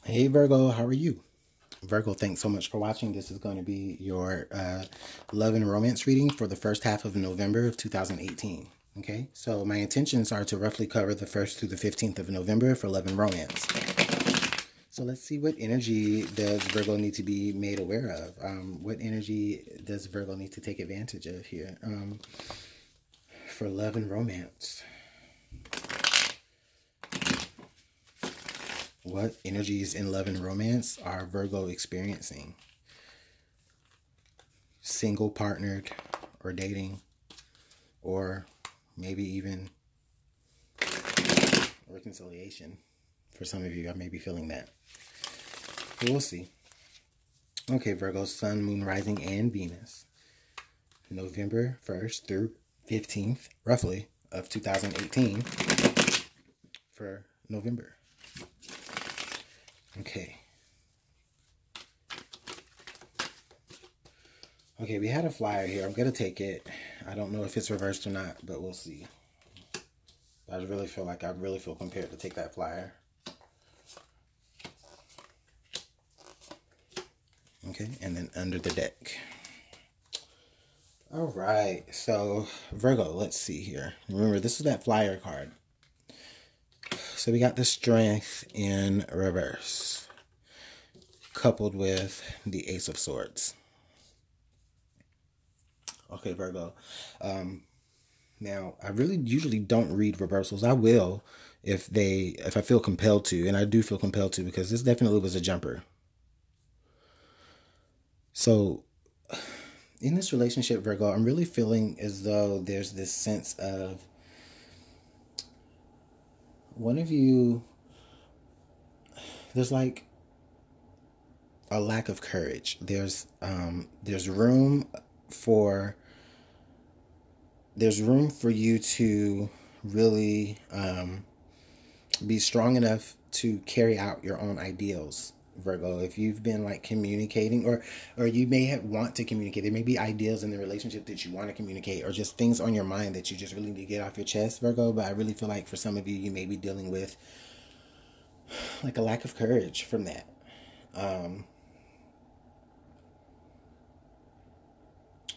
Hey Virgo, how are you? Virgo, thanks so much for watching. This is going to be your love and romance reading for the first half of November of 2018. Okay, so my intentions are to roughly cover the 1st through the 15th of November for love and romance. So let's see, what energy does Virgo need to be made aware of? What energy does Virgo need to take advantage of here for love and romance? What energies in love and romance are Virgo experiencing? Single, partnered, or dating, or maybe even reconciliation. For some of you, I may be feeling that. But we'll see. Okay, Virgo, Sun, Moon, Rising, and Venus. November 1st through 15th, roughly, of 2018 for November. Okay. Okay, we had a flyer here. I'm going to take it. I don't know if it's reversed or not, but we'll see. I really feel compelled to take that flyer. Okay, and then under the deck. All right, so Virgo, let's see here. Remember, this is that flyer card. So we got the Strength in reverse, coupled with the Ace of Swords. Okay, Virgo. Now, I really usually don't read reversals. I will if I feel compelled to, and I do feel compelled to because this definitely was a jumper. So, in this relationship, Virgo, I'm really feeling as though there's this sense of one of you, there's like a lack of courage. There's room for you to really be strong enough to carry out your own ideals, Virgo. If you've been like communicating, or you may want to communicate, there may be ideals in the relationship that you want to communicate, or just things on your mind that you just really need to get off your chest, Virgo. But I really feel like for some of you, you may be dealing with like a lack of courage from that.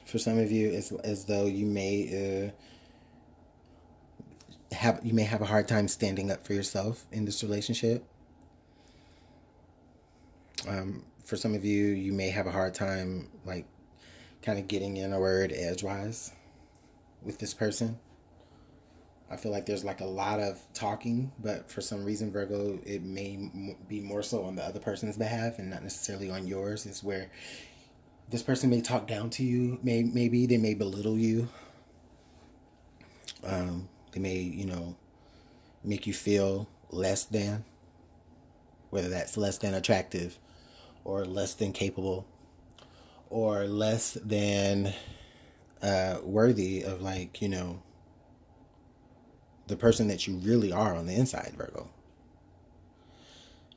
For some of you, it's as though you may have a hard time standing up for yourself in this relationship. For some of you, you may have a hard time like kind of getting in a word edgewise with this person. I feel like there's like a lot of talking, but for some reason, Virgo, it may be more so on the other person's behalf and not necessarily on yours. It's where this person may talk down to you. Maybe they may belittle you. They may, make you feel less than, whether that's less than attractive or less than capable or less than worthy of, like, the person that you really are on the inside, Virgo.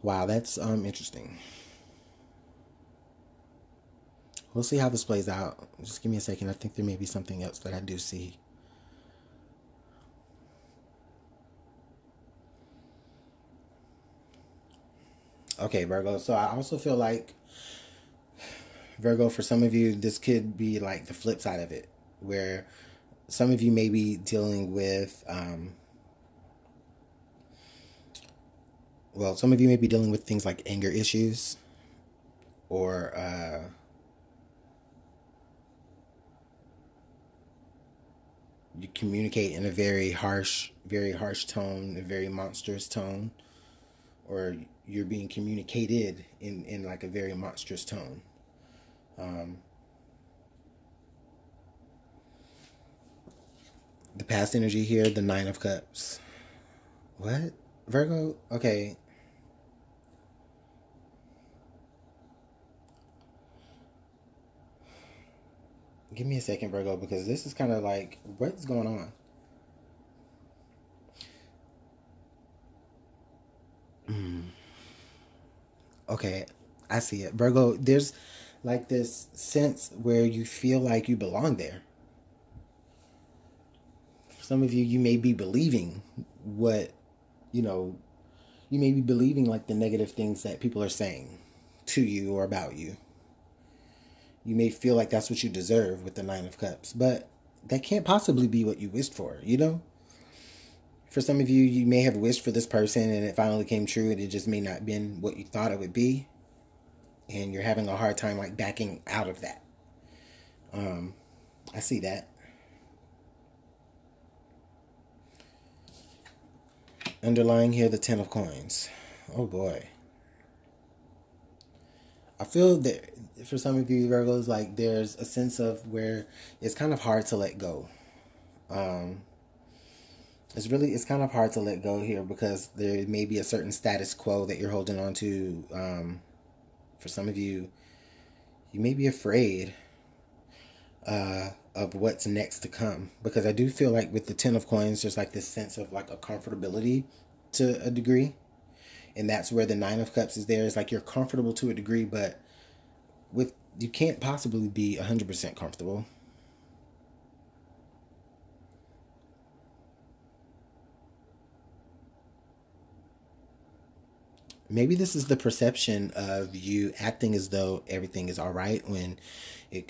Wow, that's interesting. We'll see how this plays out. Just give me a second. I think there may be something else that I do see. Okay, Virgo. So I also feel like, Virgo, for some of you, this could be like the flip side of it, where some of you may be dealing with, some of you may be dealing with things like anger issues, or you communicate in a very harsh tone, a very monstrous tone, or you're being communicated in like a very monstrous tone. The past energy here, the Nine of Cups. What? Virgo? Okay. Give me a second, Virgo, because this is kind of like, what's going on? Okay, I see it. Virgo, there's like this sense where you feel like you belong there. For some of you, you may be believing what, You may be believing like the negative things that people are saying to you or about you. You may feel like that's what you deserve with the Nine of Cups, but that can't possibly be what you wished for, you know? For some of you, you may have wished for this person and it finally came true and it just may not have been what you thought it would be. And you're having a hard time like backing out of that. I see that. Underlying here, the Ten of Coins. Oh boy. I feel that for some of you Virgos, like there's a sense of where it's kind of hard to let go. It's kind of hard to let go here because there may be a certain status quo that you're holding on to. For some of you, you may be afraid of what's next to come, because I do feel like with the Ten of Coins, there's like this sense of like a comfortability to a degree. And that's where the Nine of Cups is there. It's like you're comfortable to a degree, but you can't possibly be 100% comfortable. Maybe this is the perception of you acting as though everything is all right when it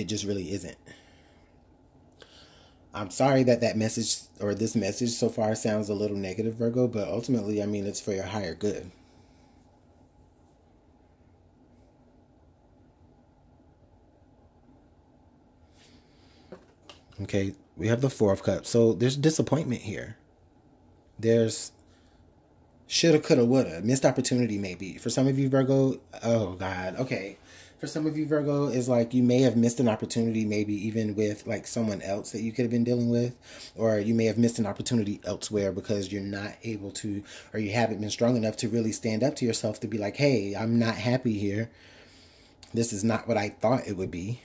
just really isn't. I'm sorry that message or this message so far sounds a little negative, Virgo, but ultimately, I mean, it's for your higher good. Okay, we have the Four of Cups. So there's disappointment here. There's shoulda, coulda, woulda. Missed opportunity maybe. For some of you, Virgo, oh God, okay. For some of you, Virgo, is like you may have missed an opportunity maybe even with like someone else that you could have been dealing with. Or you may have missed an opportunity elsewhere because you're not able to, or you haven't been strong enough to really stand up to yourself to be like, hey, I'm not happy here. This is not what I thought it would be.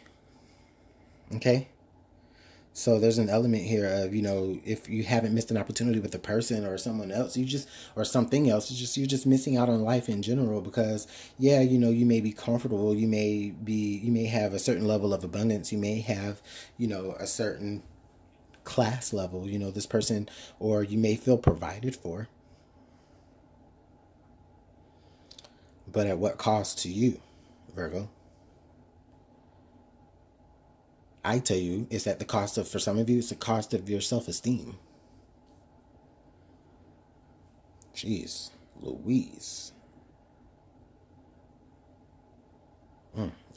Okay? So there's an element here of, you know, if you haven't missed an opportunity with a person or someone else, or something else, you're just missing out on life in general because, yeah, you know, you may be comfortable. You may have a certain level of abundance. You may have, you know, a certain class level, you know, this person, or you may feel provided for. But at what cost to you, Virgo? I tell you, it's at the cost of, for some of you, it's the cost of your self-esteem. Jeez, Louise.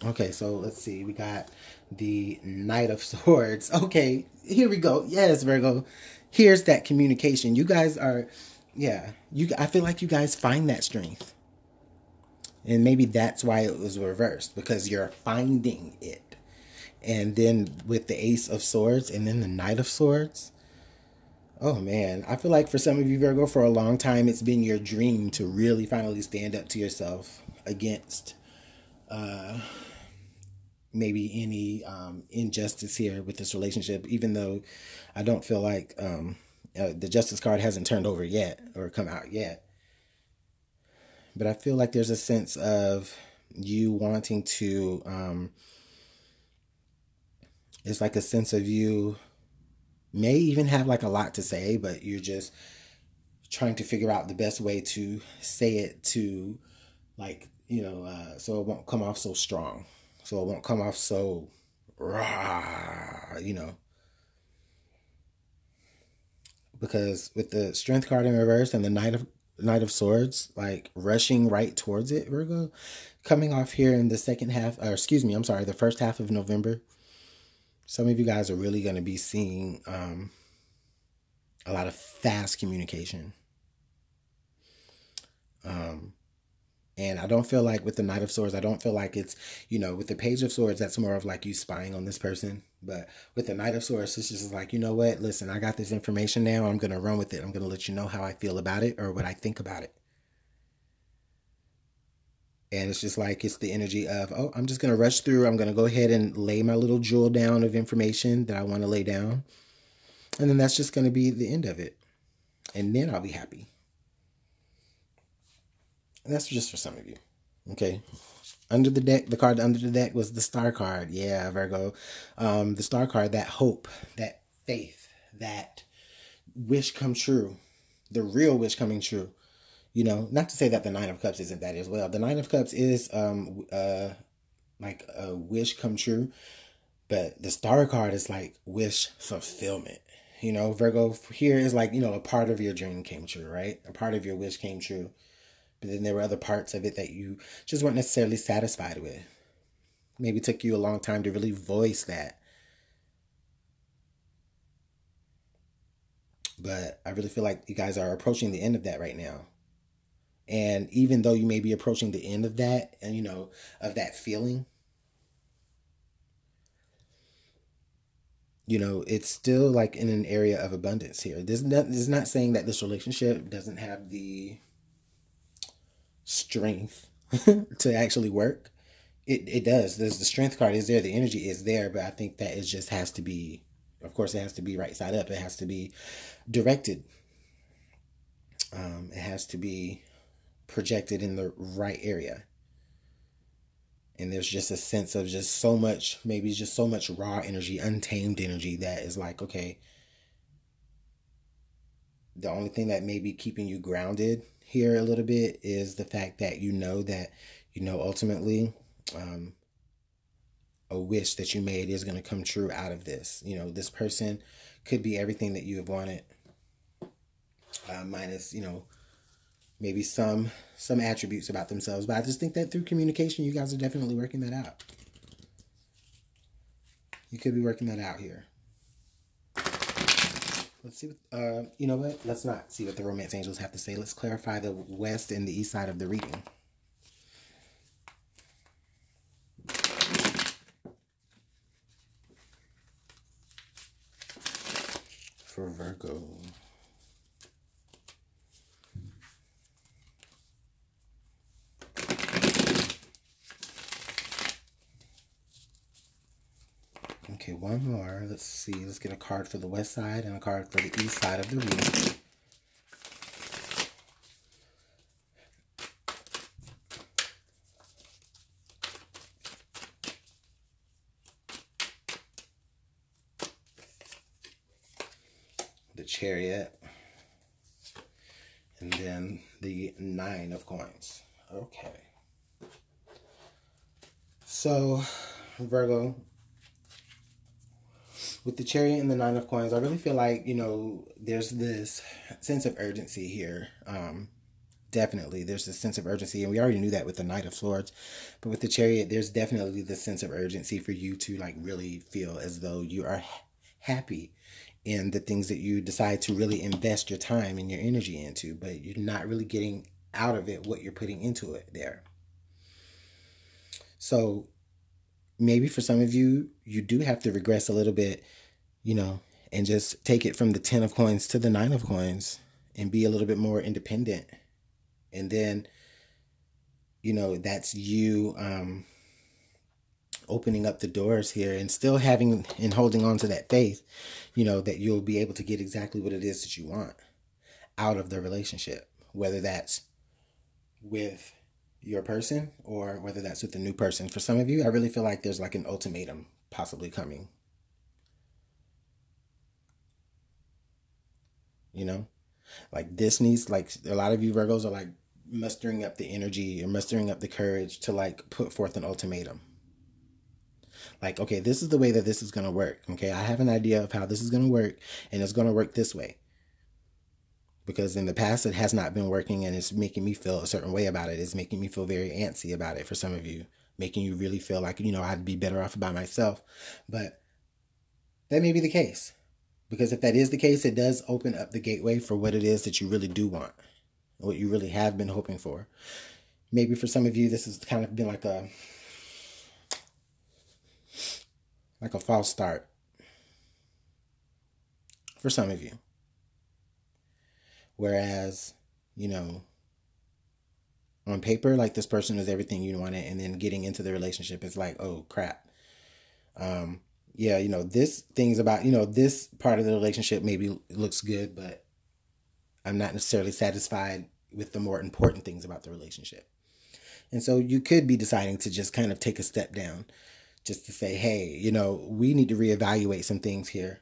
Okay, so let's see. We got the Knight of Swords. Okay, here we go. Yes, Virgo. Here's that communication. You guys are, yeah. I feel like you guys find that strength. And maybe that's why it was reversed, because you're finding it. And then with the Ace of Swords and then the Knight of Swords. Oh, man. I feel like for some of you, Virgo, for a long time, it's been your dream to really finally stand up to yourself against maybe any injustice here with this relationship, even though I don't feel like the Justice card hasn't turned over yet or come out yet. But I feel like there's a sense of you wanting to... it's like a sense of you may even have like a lot to say, but you're just trying to figure out the best way to say it to, like, you know, so it won't come off so strong. So it won't come off so rah, you know. Because with the Strength card in reverse and the Knight of Swords, like rushing right towards it, Virgo, coming off here in the second half, or excuse me, I'm sorry, the first half of November. Some of you guys are really going to be seeing a lot of fast communication. And I don't feel like with the Knight of Swords, I don't feel like it's, you know, with the Page of Swords, that's more of like you spying on this person. But with the Knight of Swords, it's just like, you know what? Listen, I got this information now. I'm going to run with it. I'm going to let you know how I feel about it or what I think about it. And it's just like, it's the energy of, oh, I'm just going to rush through. I'm going to go ahead and lay my little jewel down of information that I want to lay down. And then that's just going to be the end of it. And then I'll be happy. And that's just for some of you. Okay. Under the deck, the card under the deck was the Star card. Yeah, Virgo. The Star card, that hope, that faith, that wish come true. The real wish coming true. You know, not to say that the Nine of Cups isn't that as well. The Nine of Cups is like a wish come true, but the Star card is like wish fulfillment. You know, Virgo here is like, you know, a part of your dream came true, right? A part of your wish came true. But then there were other parts of it that you just weren't necessarily satisfied with. Maybe it took you a long time to really voice that. But I really feel like you guys are approaching the end of that right now. And even though you may be approaching the end of that, and you know, of that feeling, you know, it's still like in an area of abundance here. This is not saying that this relationship doesn't have the strength to actually work. It does. There's the strength card is there. The energy is there. But I think that it just has to be, of course, it has to be right side up. It has to be directed. It has to be projected in the right area. And there's just a sense of just so much, maybe just so much raw energy, untamed energy that is like, okay, the only thing that may be keeping you grounded here a little bit is the fact that you know ultimately a wish that you made is going to come true out of this. You know, this person could be everything that you have wanted, minus, you know, maybe some attributes about themselves. But I just think that through communication, you guys are definitely working that out. You could be working that out here. Let's see what, you know what? Let's not see what the romance angels have to say. Let's clarify the west and the east side of the reading. For Virgo. Okay, one more. Let's see. Let's get a card for the west side and a card for the east side of the reading. The Chariot. And then the Nine of Coins. Okay. So, Virgo, with the Chariot and the Nine of Coins, I really feel like, you know, there's this sense of urgency here. Definitely, there's this sense of urgency, and we already knew that with the Knight of Swords. But with the Chariot, there's definitely this sense of urgency for you to, like, really feel as though you are happy in the things that you decide to really invest your time and your energy into, but you're not really getting out of it what you're putting into it there. So maybe for some of you, you do have to regress a little bit, you know, and just take it from the 10 of Coins to the 9 of Coins and be a little bit more independent. And then, you know, that's you opening up the doors here and still having and holding on to that faith, you know, that you'll be able to get exactly what it is that you want out of the relationship, whether that's with your person or whether that's with the new person. For some of you, I really feel like there's like an ultimatum possibly coming. You know, like this needs, like a lot of you Virgos are like mustering up the energy or mustering up the courage to like put forth an ultimatum. Like, okay, this is the way that this is going to work. Okay, I have an idea of how this is going to work, and it's going to work this way. Because in the past, it has not been working, and it's making me feel a certain way about it. It's making me feel very antsy about it for some of you, making you really feel like, you know, I'd be better off by myself. But that may be the case. Because if that is the case, it does open up the gateway for what it is that you really do want, what you really have been hoping for. Maybe for some of you, this has kind of been like a false start for some of you. Whereas, you know, on paper, like this person is everything you wanted, and then getting into the relationship is like, oh crap. Yeah, you know, this thing's about, you know, this part of the relationship maybe looks good, but I'm not necessarily satisfied with the more important things about the relationship. And so you could be deciding to just kind of take a step down, just to say, hey, you know, we need to reevaluate some things here.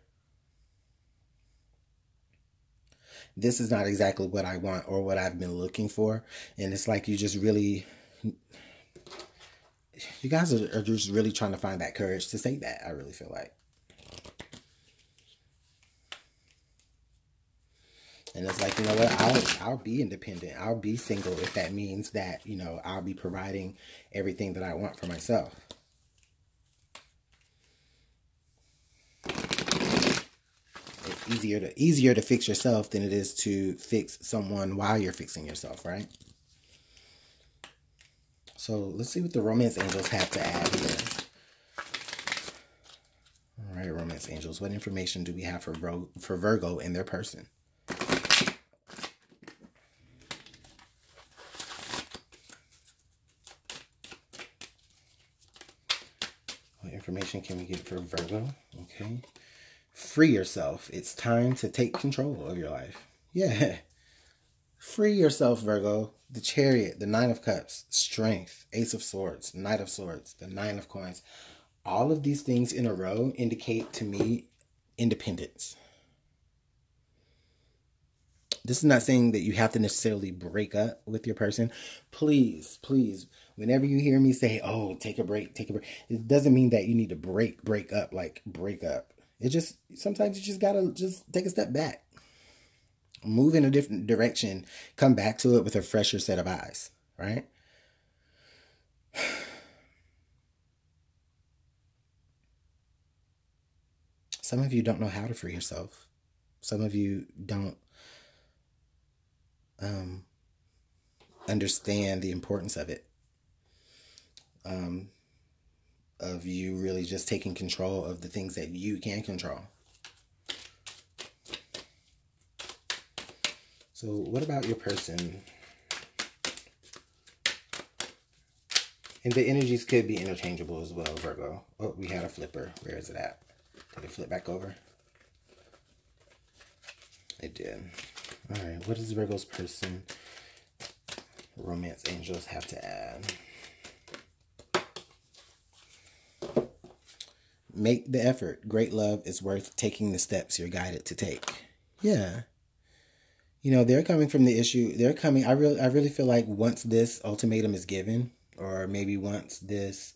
this is not exactly what I want or what I've been looking for. And it's like you just really, you guys are just really trying to find that courage to say that, I really feel like. And it's like, you know what, I'll be independent. I'll be single if that means that, you know, I'll be providing everything that I want for myself. It's easier to fix yourself than it is to fix someone while you're fixing yourself, right? So let's see what the romance angels have to add here. All right, romance angels, what information do we have for Virgo and their person? What information can we get for Virgo? Okay. Free yourself. It's time to take control of your life. Yeah. Free yourself, Virgo. The Chariot, the Nine of Cups, Strength, Ace of Swords, Knight of Swords, the Nine of Coins. All of these things in a row indicate to me independence. This is not saying that you have to necessarily break up with your person. Please, please, whenever you hear me say, oh, take a break, it doesn't mean that you need to break up, like break up. It just, sometimes you just gotta just take a step back. Move in a different direction. Come back to it with a fresher set of eyes, right? Some of you don't know how to free yourself. Some of you don't understand the importance of it. Of you really just taking control of the things that you can control. So what about your person? And the energies could be interchangeable as well, Virgo. Oh, we had a flipper. Where is it at? Did it flip back over? It did. All right, what does Virgo's person, romance angels, have to add? Make the effort. Great love is worth taking the steps you're guided to take. Yeah. You know, they're coming from the issue. They're coming. I really feel like once this ultimatum is given, or maybe once this,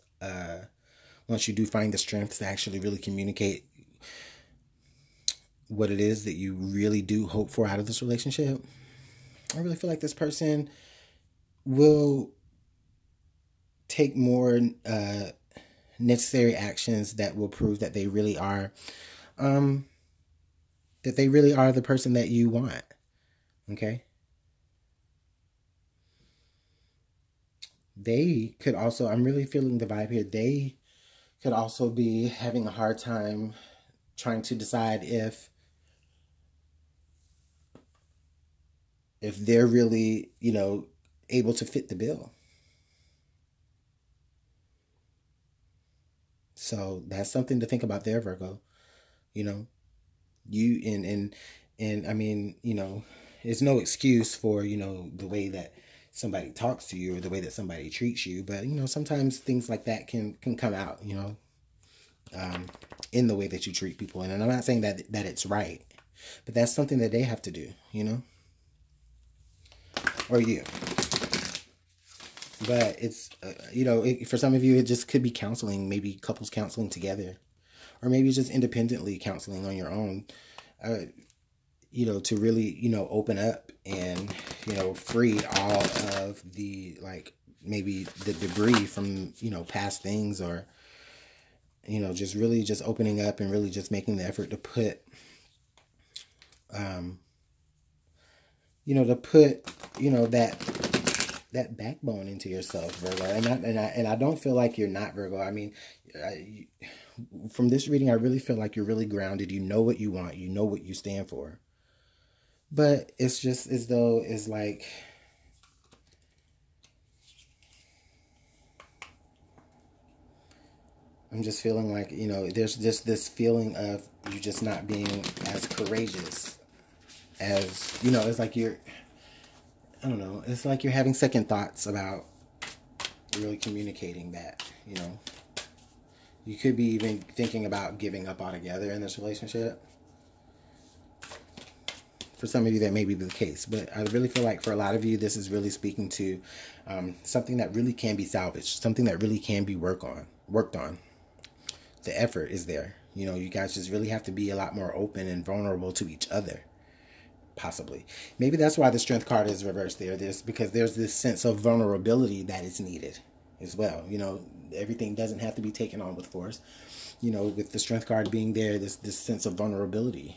once you do find the strength to actually really communicate what it is that you really do hope for out of this relationship, I really feel like this person will take more necessary actions that will prove that they really are, the person that you want. Okay. They could also, I'm really feeling the vibe here. They could also be having a hard time trying to decide if they're really, you know, able to fit the bill. So that's something to think about there, Virgo. You know, you and I mean, you know, it's no excuse for, you know, the way that somebody talks to you or the way that somebody treats you, but you know, sometimes things like that can come out, you know, in the way that you treat people. And I'm not saying that it's right, but that's something that they have to do, you know, or you. But it's, you know, for some of you, it just could be counseling, maybe couples counseling together, or maybe just independently counseling on your own, you know, to really, you know, open up and, you know, free all of the, like, maybe the debris from, you know, past things, or, you know, just really just opening up and really just making the effort to put, you know, that backbone into yourself, Virgo. And I don't feel like you're not, Virgo. I mean, from this reading, I really feel like you're really grounded. You know what you want. You know what you stand for. But it's just as though it's like, I'm just feeling like, you know, there's just this feeling of you just not being as courageous as, you know, it's like you're, I don't know, it's like you're having second thoughts about really communicating that, you know. You could be even thinking about giving up altogether in this relationship. For some of you, that may be the case. But I really feel like for a lot of you, this is really speaking to something that really can be salvaged, something that really can be worked on. The effort is there. You know, you guys just really have to be a lot more open and vulnerable to each other. Possibly. Maybe that's why the Strength card is reversed there. Because there's this sense of vulnerability that is needed as well. You know, everything doesn't have to be taken on with force. You know, with the Strength card being there, this sense of vulnerability.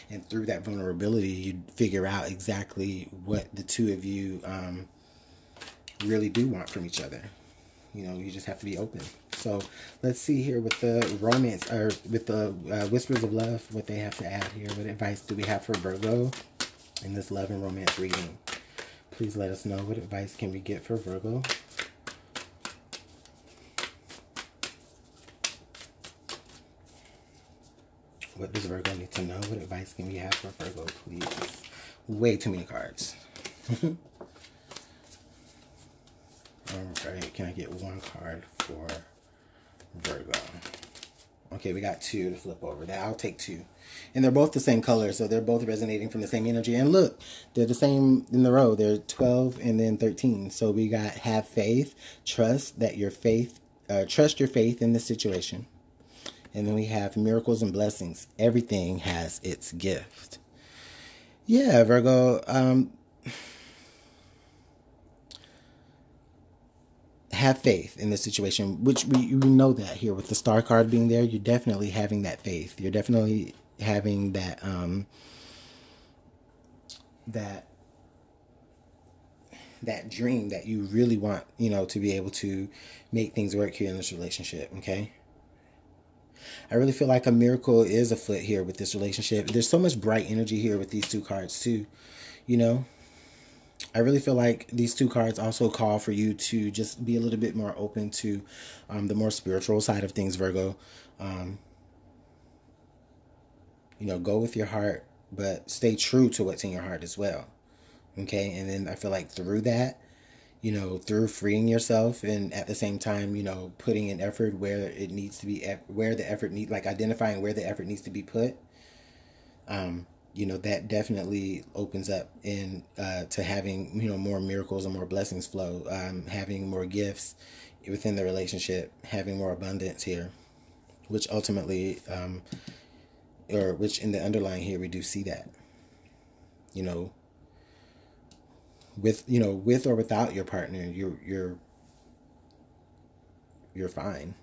And through that vulnerability, you figure out exactly what the two of you really do want from each other. You know, you just have to be open. So let's see here with the romance, or with the Whispers of Love, what they have to add here. What advice do we have for Virgo in this love and romance reading? Please let us know. What advice can we get for Virgo? What does Virgo need to know? What advice can we have for Virgo, please? Way too many cards. Alright, can I get one card for Virgo? Okay, we got two to flip over. I'll take two. And they're both the same color, so they're both resonating from the same energy. And look, they're the same in the row. They're 12 and then 13. So we got have faith, trust that your faith, trust your faith in this situation. And then we have miracles and blessings. Everything has its gift. Yeah, Virgo. Have faith in this situation, which we know that here with the Star card being there, you're definitely having that faith. You're definitely having that that dream that you really want, you know, to be able to make things work here in this relationship. Okay. I really feel like a miracle is afoot here with this relationship. There's so much bright energy here with these two cards too, you know. I really feel like these two cards also call for you to just be a little bit more open to the more spiritual side of things, Virgo. You know, go with your heart, but stay true to what's in your heart as well. Okay, and then I feel like through that, you know, through freeing yourself and at the same time, you know, putting in effort where it needs to be, where the effort needs, like identifying where the effort needs to be put. You know, that definitely opens up in to having, you know, more miracles and more blessings flow, having more gifts within the relationship, having more abundance here, which ultimately, or which in the underlying here, we do see that, you know, with or without your partner, you're fine.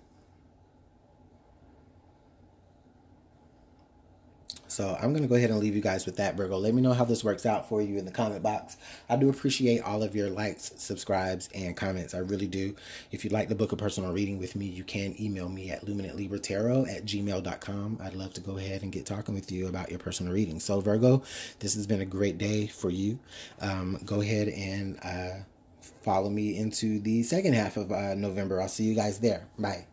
So I'm going to go ahead and leave you guys with that, Virgo. Let me know how this works out for you in the comment box. I do appreciate all of your likes, subscribes, and comments. I really do. If you'd like to book a personal reading with me, you can email me at LuminantLibraTarot@gmail.com. I'd love to go ahead and get talking with you about your personal reading. So, Virgo, this has been a great day for you. Go ahead and follow me into the second half of November. I'll see you guys there. Bye.